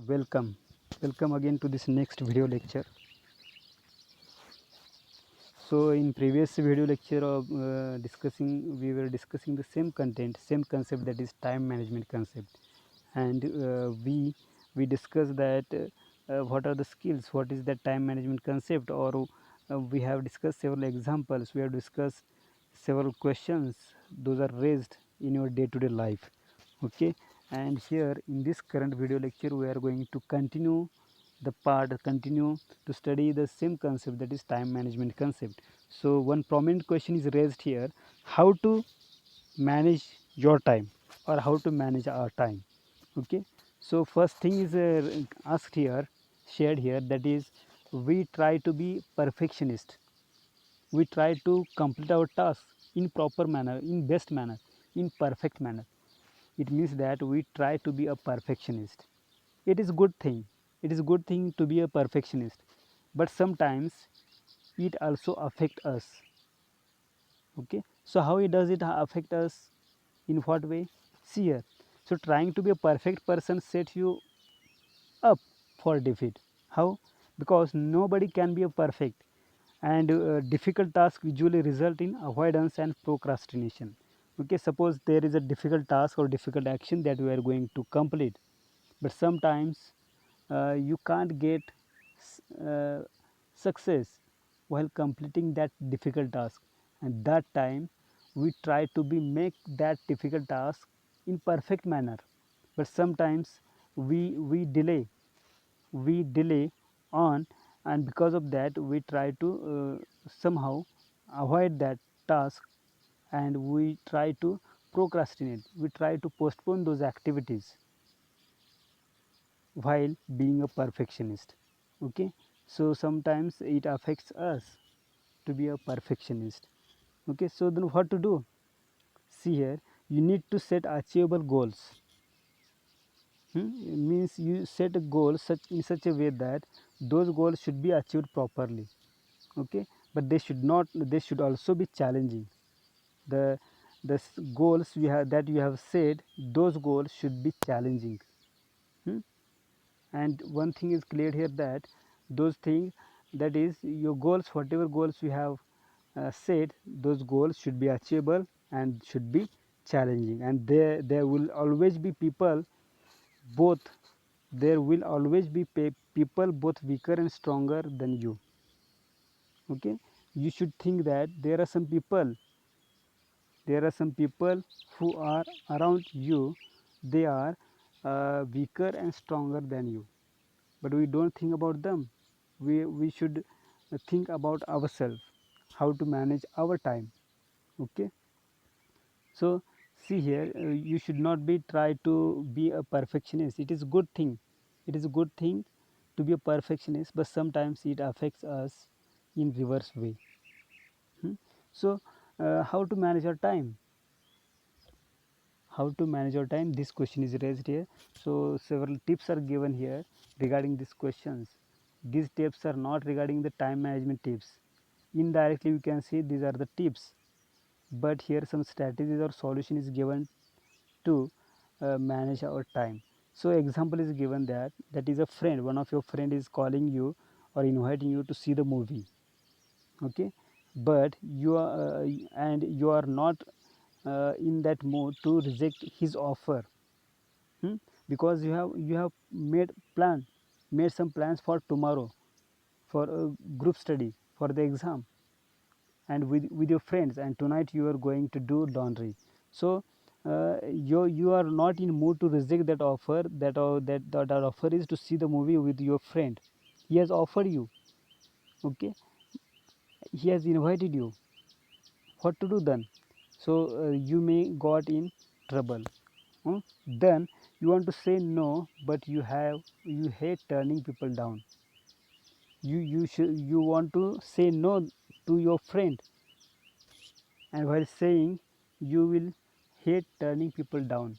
Welcome again to this next video lecture. So in previous video lecture of we were discussing the same content, same concept, that is time management concept. And we discussed that what are the skills, what is the time management concept, or we have discussed several examples, we have discussed several questions those are raised in your day-to-day life. Okay, and here in this current video lecture we are going to continue to study the same concept, that is time management concept. So one prominent question is raised here: how to manage your time, or how to manage our time. Okay, so first thing is asked here, shared here, that is, we try to be perfectionist. We try to complete our task in proper manner, in best manner, in perfect manner. It means that we try to be a perfectionist. It is good thing, it is good thing to be a perfectionist, but sometimes it also affect us. Okay, so how it does it affect us, in what way? See here, so trying to be a perfect person set you up for defeat. How? Because nobody can be a perfect, and difficult tasks usually result in avoidance and procrastination. Okay, suppose there is a difficult task or difficult action that we are going to complete, but sometimes you can't get uh, success while completing that difficult task, and that time we try to be make that difficult task in perfect manner, but sometimes we delay on, and because of that we try to somehow avoid that task, and we try to procrastinate, we try to postpone those activities while being a perfectionist. Okay, so sometimes it affects us to be a perfectionist. Okay, so then what to do? See here, you need to set achievable goals. It means you set a goal in such a way that those goals should be achieved properly. Okay, but they should also be challenging. the goals you have set, those goals should be challenging. Hmm? And one thing is clear here, that those things, that is your goals, whatever goals you have set, those goals should be achievable and should be challenging. And there will always be people, both there will always be people both weaker and stronger than you. Okay, you should think that there are some people who are around you, they are weaker and stronger than you, but we don't think about them. We should think about ourselves, how to manage our time. Okay, so see here, you should not be try to be a perfectionist. It is good thing, it is a good thing to be a perfectionist, but sometimes it affects us in reverse way. Hmm? So how to manage our time? How to manage your time, this question is raised here. So several tips are given here regarding these questions. These tips are not regarding the time management tips. Indirectly we can see these are the tips, but here some strategies or solution is given to manage our time. So example is given, that is a friend, one of your friend is calling you or inviting you to see the movie. Okay, but you are not in that mood to reject his offer. Hmm? Because you have made some plans for tomorrow, for a group study, for the exam, and with your friends, and tonight you are going to do laundry. So you are not in mood to reject that offer. That offer is to see the movie with your friend. He has offered you. Okay, he has invited you. What to do then? So you may got in trouble. Hmm? Then you want to say no, but you hate turning people down. You want to say no to your friend, and while saying you will hate turning people down,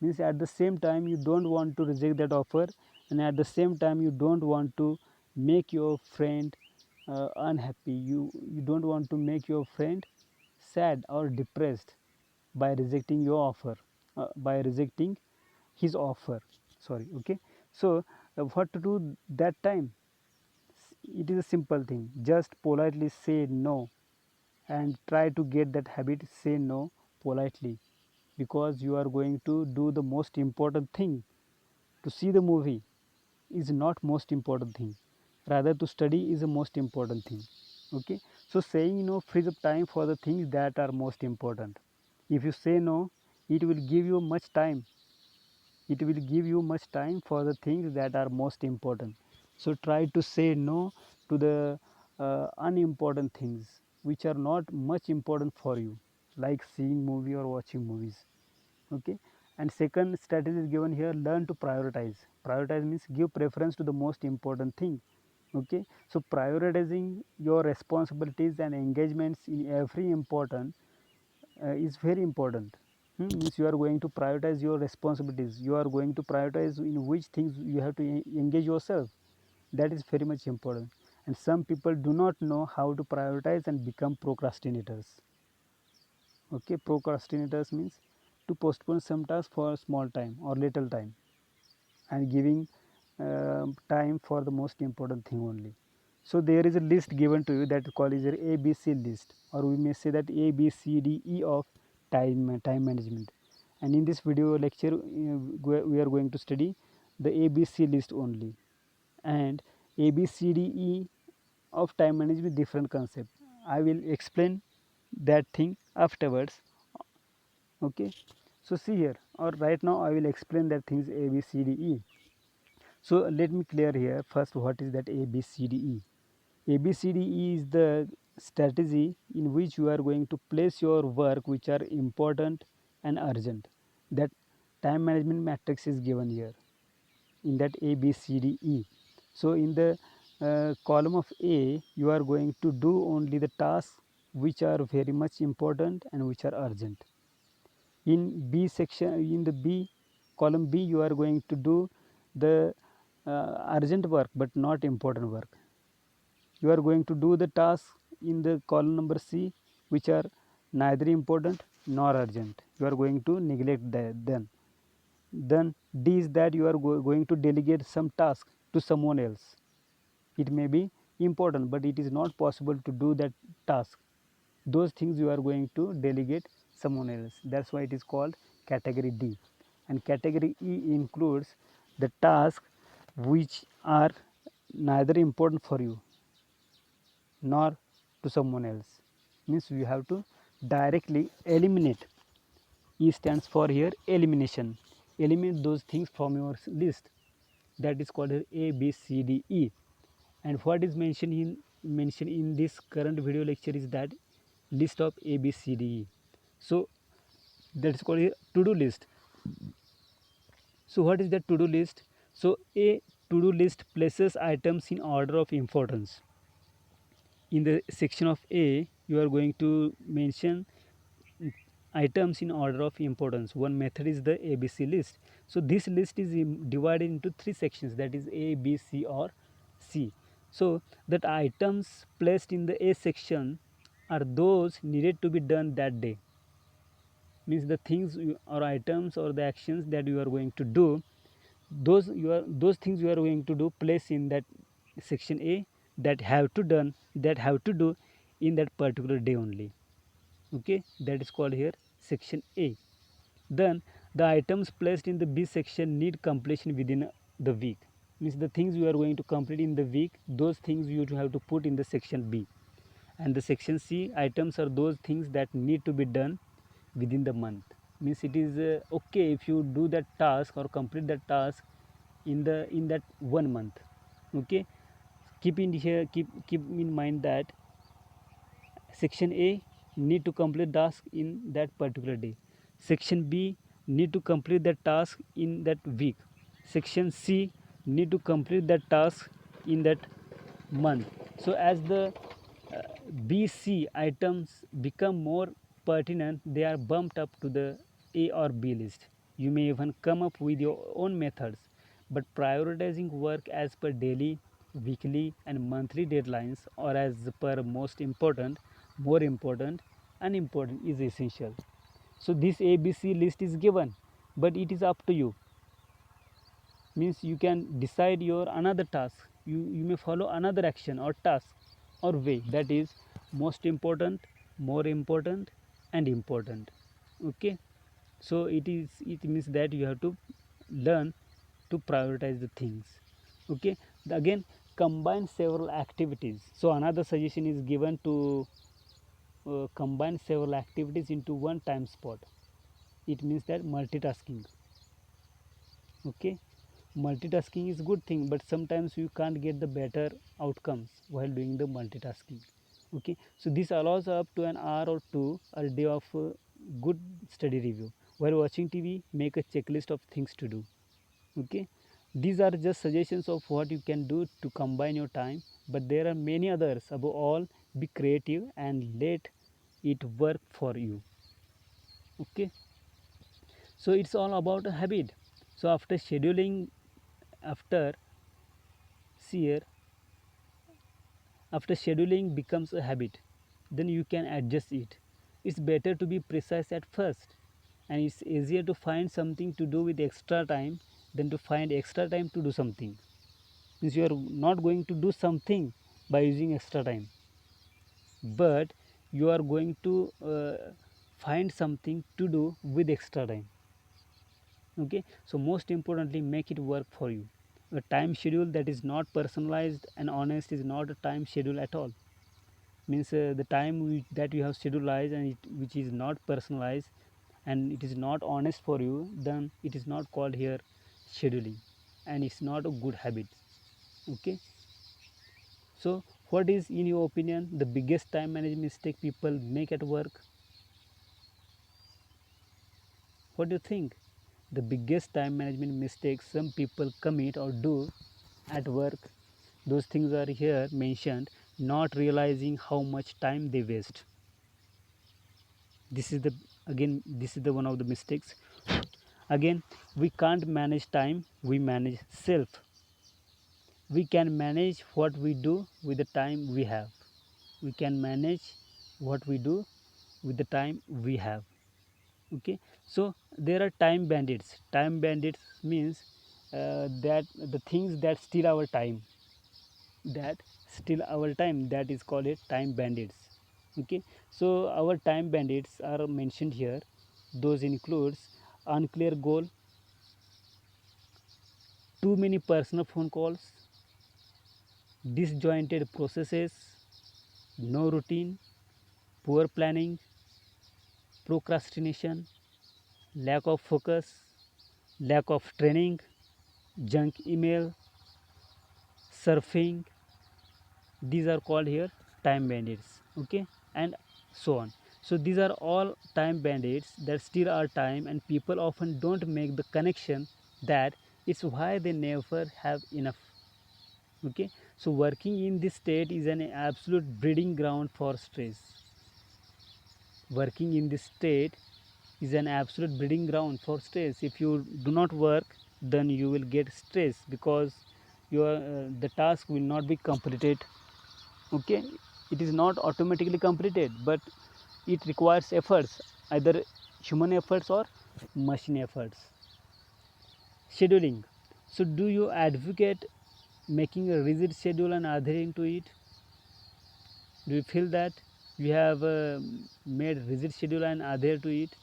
means at the same time you don't want to reject that offer, and at the same time you don't want to make your friend unhappy. You don't want to make your friend sad or depressed by rejecting your offer, by rejecting his offer. Sorry. Okay, So what to do that time? It is a simple thing, just politely say no, and try to get that habit, say no politely, because you are going to do the most important thing. To see the movie is not most important thing, rather to study is the most important thing. Okay, so saying no frees up time for the things that are most important. If you say no, it will give you much time, it will give you much time for the things that are most important. So try to say no to the unimportant things which are not much important for you, like seeing movie or watching movies. Okay, and second strategy is given here, learn to prioritize. Prioritize means give preference to the most important thing. Okay, so prioritizing your responsibilities and engagements in every important is very important. Means you are going to prioritize your responsibilities, you are going to prioritize in which things you have to engage yourself. That is very much important, and some people do not know how to prioritize and become procrastinators. Okay, procrastinators means to postpone some task for a small time or little time, and giving time for the most important thing only. So there is a list given to you that called is a ABC list, or we may say that ABCDE of time management. And in this video lecture, we are going to study the ABC list only, and ABCDE of time management different concept. I will explain that thing afterwards. Okay, so see here, or right now I will explain that things ABCDE. So let me clear here first what is that ABCDE. ABCDE is the strategy in which you are going to place your work which are important and urgent. That time management matrix is given here in that ABCDE. So in the column of A, you are going to do only the tasks which are very much important and which are urgent. In B section, in the B column B, you are going to do the urgent work but not important work. You are going to do the tasks in the column number C which are neither important nor urgent. You are going to neglect that. Then D is that you are going to delegate some task to someone else. It may be important but it is not possible to do that task. Those things you are going to delegate someone else. That's why it is called category D. And category E includes the tasks which are neither important for you nor to someone else. Means you have to directly eliminate. E stands for here elimination. Eliminate those things from your list. That is called A, B, C, D, E. And what is mentioned in this current video lecture is that list of A, B, C, D, E. So that is called a to-do list. So what is the to-do list? So a to-do list places items in order of importance. In the section of A, you are going to mention items in order of importance. One method is the ABC list. So this list is divided into three sections, that is A, B, C or C. So that items placed in the A section are those needed to be done that day. Means the things or items or the actions that you are going to do, those things you are going to do place in that section A, that have to do in that particular day only. Okay, that is called here section A. Then the items placed in the B section need completion within the week. Means the things you are going to complete in the week, those things you have to put in the section B. And the section C items are those things that need to be done within the month. Means it is okay if you do that task or complete that task in that 1 month. Okay, keep in mind that section A need to complete task in that particular day, section B need to complete that task in that week, section C need to complete that task in that month. So as the BC items become more pertinent, they are bumped up to the A or B list. You may even come up with your own methods, but prioritizing work as per daily, weekly and monthly deadlines, or as per most important, more important, unimportant is essential. So this ABC list is given, but it is up to you. means you can decide your another task, you may follow another action or task or way that is most important, more important and important. Okay, so it means that you have to learn to prioritize the things. Okay, again, combine several activities. So another suggestion is given to combine several activities into one time spot. It means that multitasking. Okay, multitasking is good thing, but sometimes you can't get the better outcomes while doing the multitasking. Okay, so this allows up to an hour or two a day of good study review. While watching TV, make a checklist of things to do. Okay, these are just suggestions of what you can do to combine your time, but there are many others. Above all, be creative and let it work for you. Okay, so it's all about a habit. So after scheduling, after see here, after scheduling becomes a habit, then you can adjust it. It's better to be precise at first, and it's easier to find something to do with extra time than to find extra time to do something. Means you are not going to do something by using extra time, but you are going to find something to do with extra time. Okay, so most importantly, make it work for you. A time schedule that is not personalized and honest is not a time schedule at all. Means the time that you have scheduled and which is not personalized and it is not honest for you, then it is not called here scheduling, and it's not a good habit. Okay, so what is in your opinion the biggest time management mistake people make at work? What do you think the biggest time management mistakes some people commit or do at work? Those things are here mentioned, not realizing how much time they waste. This is the again this is the one of the mistakes. Again, we can't manage time, we manage self. We can manage what we do with the time we have. We can manage what we do with the time we have. Okay, so there are time bandits. Time bandits means that the things that steal our time, that is called it time bandits. Okay, so our time bandits are mentioned here. Those includes unclear goal, too many personal phone calls, disjointed processes, no routine, poor planning, procrastination, lack of focus, lack of training, junk email, surfing. These are called here time bandits. Okay, and so on. So these are all time bandits that steal our time, and people often don't make the connection that it's why they never have enough. Okay, so working in this state is an absolute breeding ground for stress. Working in this state is an absolute breeding ground for stress. If you do not work, then you will get stress because your the task will not be completed. Okay, it is not automatically completed, but it requires efforts, either human efforts or machine efforts. Scheduling. So do you advocate making a rigid schedule and adhering to it? Do you feel that you have made rigid schedule and adhere to it?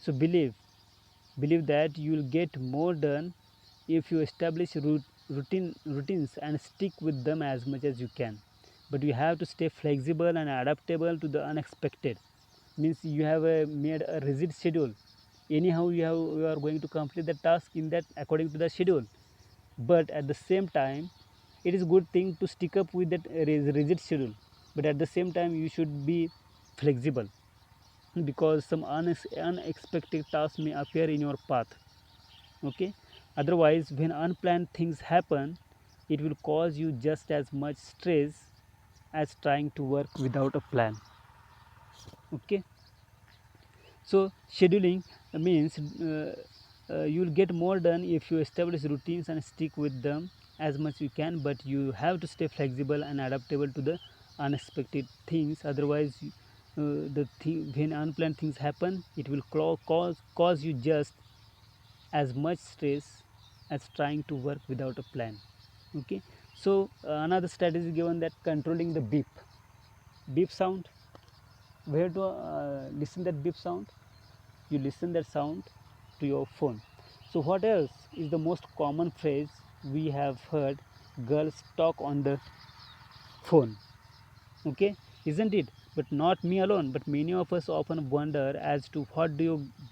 So believe that you will get more done if you establish routines and stick with them as much as you can. But you have to stay flexible and adaptable to the unexpected. Means you have made a rigid schedule. Anyhow, you are going to complete the task in that according to the schedule. But at the same time, it is good thing to stick up with that rigid schedule. But at the same time, you should be flexible because some unexpected tasks may appear in your path. Okay, otherwise when unplanned things happen, it will cause you just as much stress as trying to work without a plan. Okay, so scheduling means you will get more done if you establish routines and stick with them as much you can, but you have to stay flexible and adaptable to the unexpected things. Otherwise when unplanned things happen, it will cause you just as much stress as trying to work without a plan. Okay, so another strategy given, that controlling the beep sound. Where to listen that beep sound? You listen that sound to your phone. So what else is the most common phrase we have heard? Girls talk on the phone. Okay, isn't it? But not me alone, but many of us often wonder as to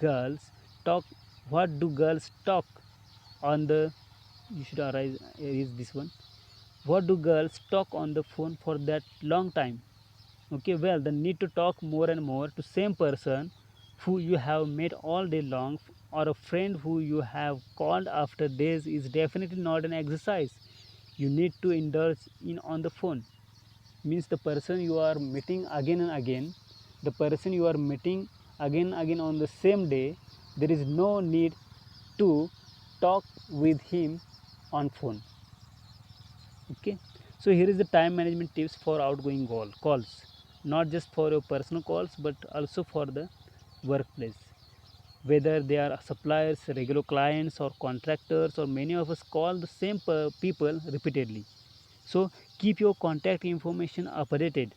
girls talk what do girls talk on the, you should arise is this one, what do girls talk on the phone for that long time? Okay, well, the need to talk more and more to same person who you have met all day long, or a friend who you have called after days, is definitely not an exercise you need to indulge in on the phone. Means the person you are meeting again and again, the person you are meeting again and again on the same day, there is no need to talk with him on phone. Okay, so here is the time management tips for outgoing calls, not just for your personal calls but also for the workplace, whether they are suppliers, regular clients, or contractors, or many of us call the same people repeatedly. So keep your contact information updated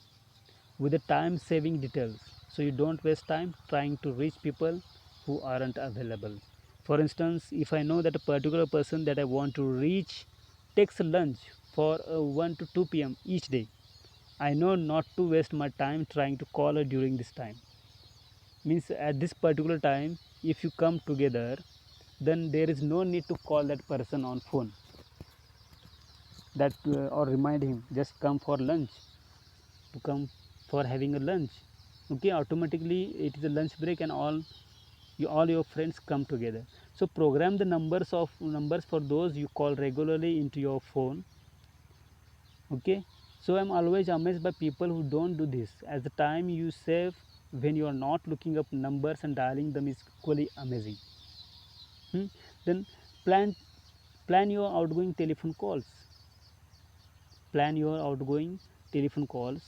with the time saving details, so you don't waste time trying to reach people who aren't available. For instance, if I know that a particular person that I want to reach takes lunch for 1 to 2 p.m. each day, I know not to waste my time trying to call her during this time. Means at this particular time, if you come together, then there is no need to call that person on phone, that or remind him just come for lunch, to come for having a lunch. Okay, automatically it is a lunch break and all your friends come together. So program the numbers for those you call regularly into your phone. Okay, so I'm always amazed by people who don't do this, as the time you save when you are not looking up numbers and dialing them is equally amazing. Hmm? Then plan plan your outgoing telephone calls. Plan your outgoing telephone calls.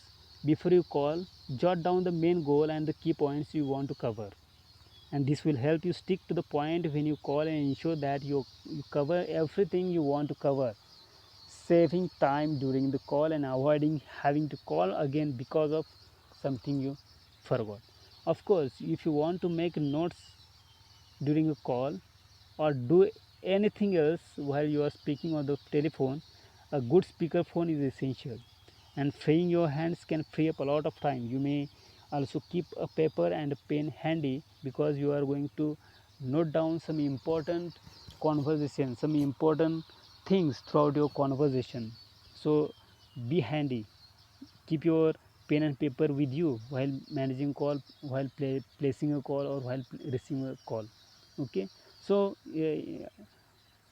Before you call, jot down the main goal and the key points you want to cover. And this will help you stick to the point when you call and ensure that you cover everything you want to cover, saving time during the call and avoiding having to call again because of something you forgot. Of course, if you want to make notes during a call or do anything else while you are speaking on the telephone, a good speakerphone is essential. And freeing your hands can free up a lot of time. You may also keep a paper and a pen handy because you are going to note down some important conversation, some important things throughout your conversation. So be handy, keep your pen and paper with you while managing call, while placing a call, or while receiving a call. Okay, so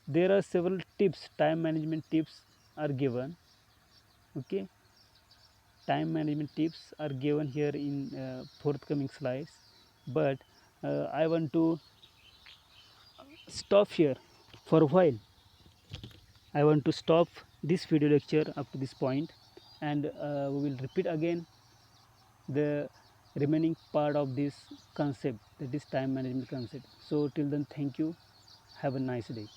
there are several tips, time management tips are given. Okay, time management tips are given here in forthcoming slides, but I want to stop here for a while. I want to stop this video lecture up to this point, and we will repeat again the remaining part of this concept, that is time management concept. So till then, thank you, have a nice day.